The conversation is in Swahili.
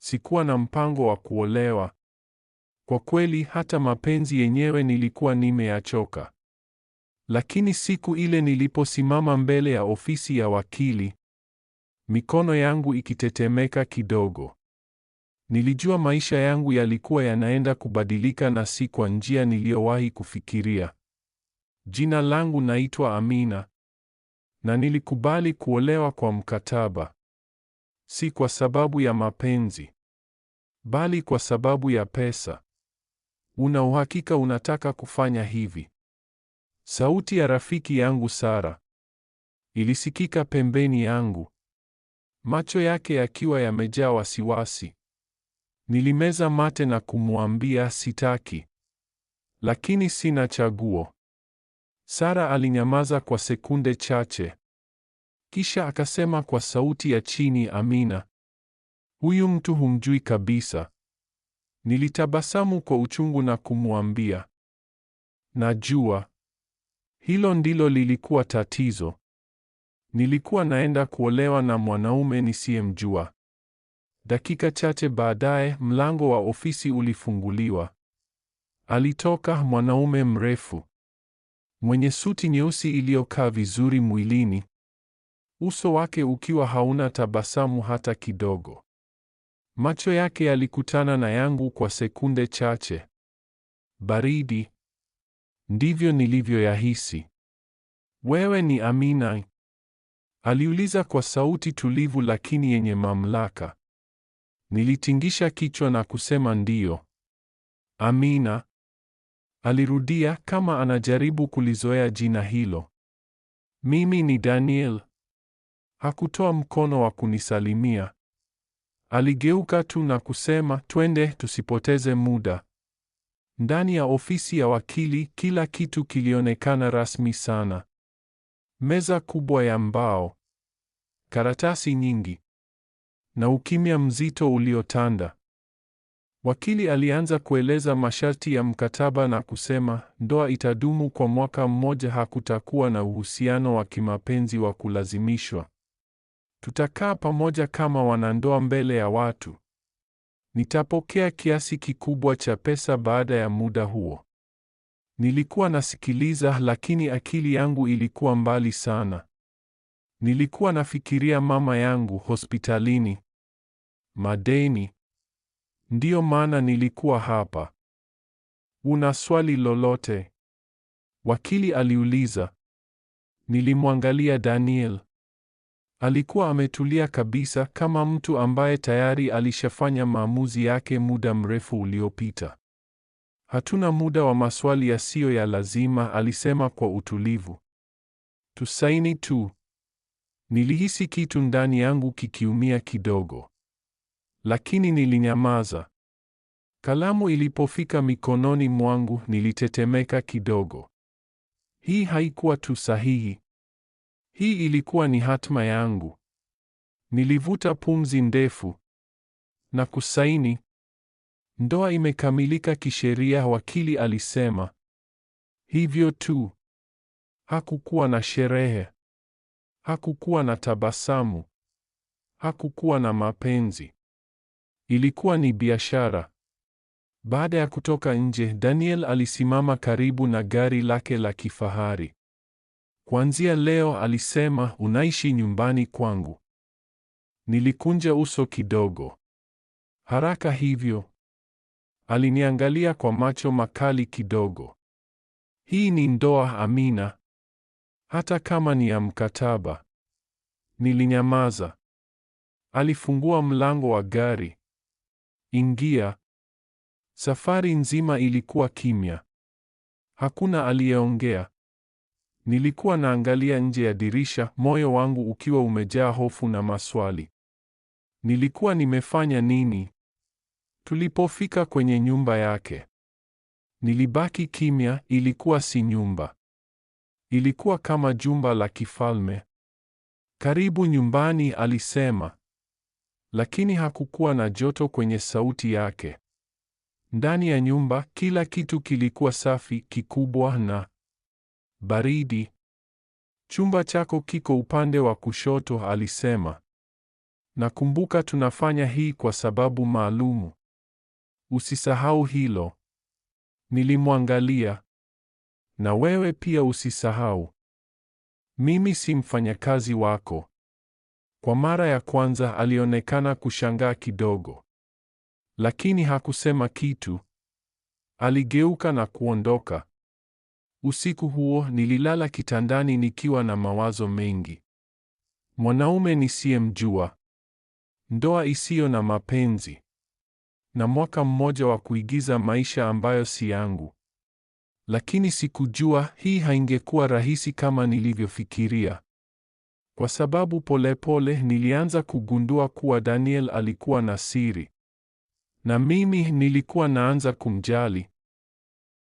Sikuwa na mpango wa kuolewa. Kwa kweli, hata mapenzi yenyewe nilikuwa nimeyachoka. Lakini siku ile niliposimama mbele ya ofisi ya wakili, mikono yangu ikitetemeka kidogo, nilijua maisha yangu yalikuwa yanaenda kubadilika, na si kwa njia niliyowahi kufikiria. Jina langu naitwa Amina, na nilikubali kuolewa kwa mkataba. Si kwa sababu ya mapenzi, bali kwa sababu ya pesa. Una uhakika unataka kufanya hivi? Sauti ya rafiki yangu Sara ilisikika pembeni yangu, macho yake yakiwa yamejaa wasiwasi. Nilimeza mate na kumwambia sitaki, lakini sina chaguo. Sara alinyamaza kwa sekunde chache, kisha akasema kwa sauti ya chini, Amina, huyu mtu humjui kabisa. Nilitabasamu kwa uchungu na kumwambia, najua. Hilo ndilo lilikuwa tatizo. Nilikuwa naenda kuolewa na mwanaume nisiyemjua. Dakika chache baadaye, mlango wa ofisi ulifunguliwa. Alitoka mwanaume mrefu mwenye suti nyeusi iliyokaa vizuri mwilini, uso wake ukiwa hauna tabasamu hata kidogo. Macho yake yalikutana na yangu kwa sekunde chache. Baridi. Ndivyo nilivyoyahisi. Wewe ni Amina? Aliuliza kwa sauti tulivu lakini yenye mamlaka. Nilitingisha kichwa na kusema ndiyo. Amina, alirudia kama anajaribu kulizoea jina hilo. Mimi ni Daniel. Hakutoa mkono wa kunisalimia. Aligeuka tu na kusema, twende, tusipoteze muda. Ndani ya ofisi ya wakili, kila kitu kilionekana rasmi sana. Meza kubwa ya mbao, karatasi nyingi, na ukimya mzito uliotanda. Wakili alianza kueleza masharti ya mkataba na kusema, ndoa itadumu kwa mwaka mmoja, hakutakuwa na uhusiano wa kimapenzi wa kulazimishwa. Tutakaa pamoja kama wanandoa mbele ya watu. Nitapokea kiasi kikubwa cha pesa baada ya muda huo. Nilikuwa nasikiliza, lakini akili yangu ilikuwa mbali sana. Nilikuwa nafikiria mama yangu hospitalini, madeni. Ndiyo maana nilikuwa hapa. Una swali lolote? Wakili aliuliza. Nilimwangalia Daniel. Alikuwa ametulia kabisa, kama mtu ambaye tayari alishafanya maamuzi yake muda mrefu uliopita. Hatuna muda wa maswali yasiyo ya lazima, alisema kwa utulivu. Tusaini tu. Nilihisi kitu ndani yangu kikiumia kidogo, lakini nilinyamaza. Kalamu ilipofika mikononi mwangu, nilitetemeka kidogo. Hii haikuwa tu sahihi. Hii ilikuwa ni hatma yangu. Nilivuta pumzi ndefu na kusaini. Ndoa imekamilika kisheria, wakili alisema. Hivyo tu. Hakukuwa na sherehe. Hakukuwa na tabasamu. Hakukuwa na mapenzi. Ilikuwa ni biashara. Baada ya kutoka nje, Daniel alisimama karibu na gari lake la kifahari. Kuanzia leo, alisema, unaishi nyumbani kwangu. Nilikunja uso kidogo. Haraka hivyo? Aliniangalia kwa macho makali kidogo. Hii ni ndoa, Amina. Hata kama ni ya mkataba. Nilinyamaza. Alifungua mlango wa gari. Ingia. Safari nzima ilikuwa kimya. Hakuna aliyeongea. Nilikuwa naangalia nje ya dirisha, moyo wangu ukiwa umejaa hofu na maswali. Nilikuwa nimefanya nini? Tulipofika kwenye nyumba yake, nilibaki kimya. Ilikuwa si nyumba. Ilikuwa kama jumba la kifalme. Karibu nyumbani, alisema. Lakini hakukuwa na joto kwenye sauti yake. Ndani ya nyumba, kila kitu kilikuwa safi, kikubwa na baridi. Chumba chako kiko upande wa kushoto, alisema. Nakumbuka tunafanya hii kwa sababu maalumu. Usisahau hilo. Nilimwangalia. Na wewe pia usisahau. Mimi si mfanyakazi wako. Kwa mara ya kwanza alionekana kushangaa kidogo. Lakini hakusema kitu. Aligeuka na kuondoka. Usiku huo nililala kitandani nikiwa na mawazo mengi. Mwanaume nisiyemjua. Ndoa isiyo na mapenzi. Na mwaka mmoja wa kuigiza maisha ambayo si yangu. Lakini sikujua hii haingekuwa rahisi kama nilivyofikiria. Kwa sababu polepole nilianza kugundua kuwa Daniel alikuwa na siri. Na mimi nilikuwa naanza kumjali.